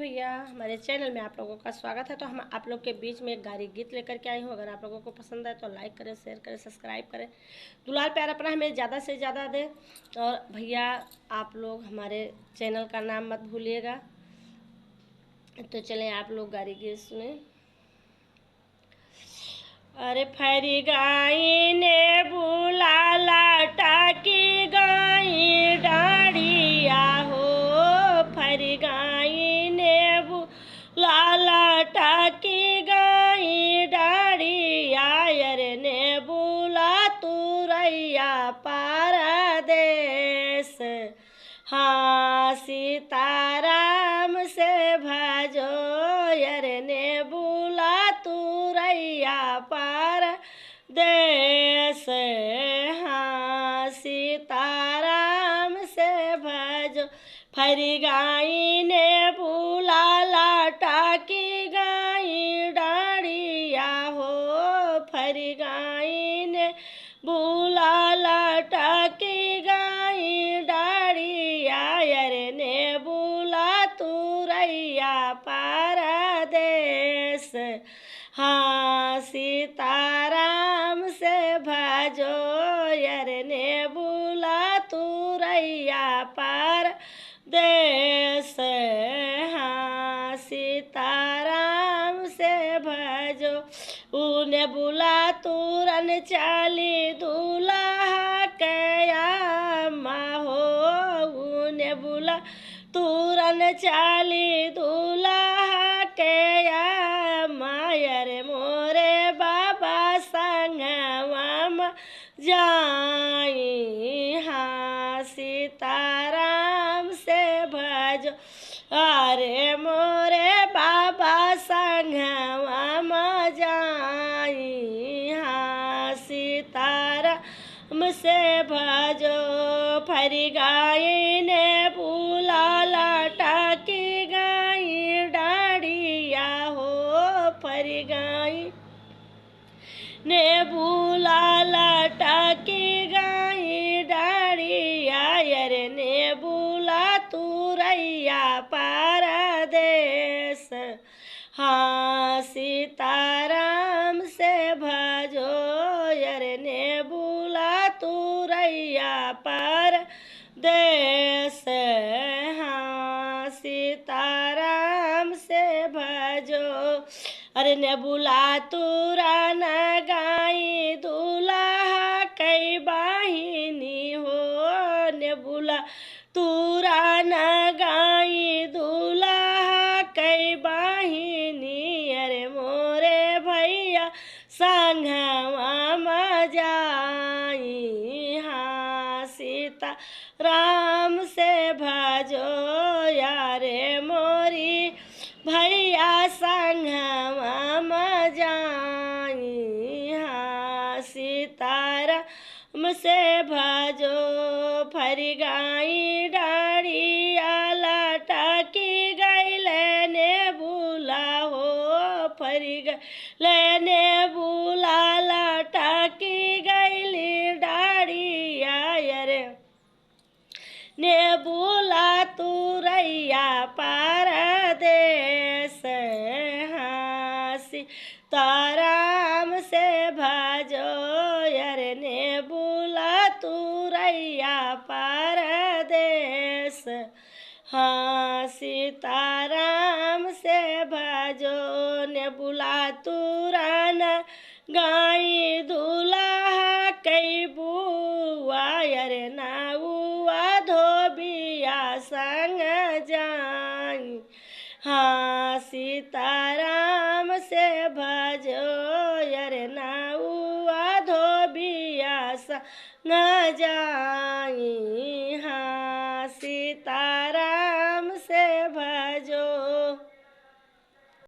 भैया हमारे चैनल में आप लोगों का स्वागत है। तो हम आप लोग के बीच में एक गारी गीत लेकर के आई हूँ। अगर आप लोगों को पसंद आए तो लाइक करें, शेयर करें, सब्सक्राइब करें, दुलार प्यार अपना हमें ज़्यादा से ज़्यादा दें। और भैया आप लोग हमारे चैनल का नाम मत भूलिएगा। तो चलें आप लोग गारी गीत सुने। अरे फरी गाई ने बुला लाटा की गाई डाढ़िया हो, फरी गाई ने बुला लाटा की गाई डाढ़िया, अरे ने बुला तुरैया पारदेस। हाँ सीताराम से भजो, अरे ने बुला तुरैया पार देश। हाँ सीताराम से भजो, फरी गाई ने बुला लाटा की गाई डाढ़िया हो, फरी गाई ने बुला लाटा की गाई डाढ़िया, अरे ने बुला तुरैया पारदेस। हाँ सीताराम से भजो, अरे ने बुला तुरैया पार देश। हाँ सीताराम से भजो, उने बुला तुरन चाली दूल्हा कयामा हो, उने बुला तुरन चाली दूल्हा कयामा, अरे मोरे बाबा संगवा जाई। हाँ सीताराम से भजो, अरे मोरे बाबा संगवा जाई। हाँ सीताराम से भजो, फरी गाई ने बुला लाटा की गाई डाढ़िया हो, फरी गाई ने बुला लाटा की गाई डाढ़िया, अरे ने बुला तुरैया पारदेस। हाँ सीताराम से भजो, अरे ने बुला तुरैया पारदेस। हाँ सीताराम से भजो, अरे ने बुला तुरन गाई दूल्हा कई बाहिनी हो, ने बुला तुरन गाई दूल्हा कई बाहिनी, अरे मोरे भैया संगवा जाई। हाँ सीता राम से भजो, यारे मोरी भैया संगवा जाई। हाँ सीताराम से भजो, फरी गाई डाढ़िया लाटा की गई लेने बुला हो, फरी गई लेने बुला लाटा की गई डाढ़िया, अरे ने बुला तुरैया पारदेस। हाँ सीताराम से भजो, अरे ने बुला तुरैया पारदेस। हाँ सीताराम से भजो, ने बुला तुरन गाई दूल्हा कई बुआ, अरे नाउआ धोबिया संग जाई। हाँ सीताराम से भजो, अरे नाउआ धोबिया संग जाई। हाँ सीता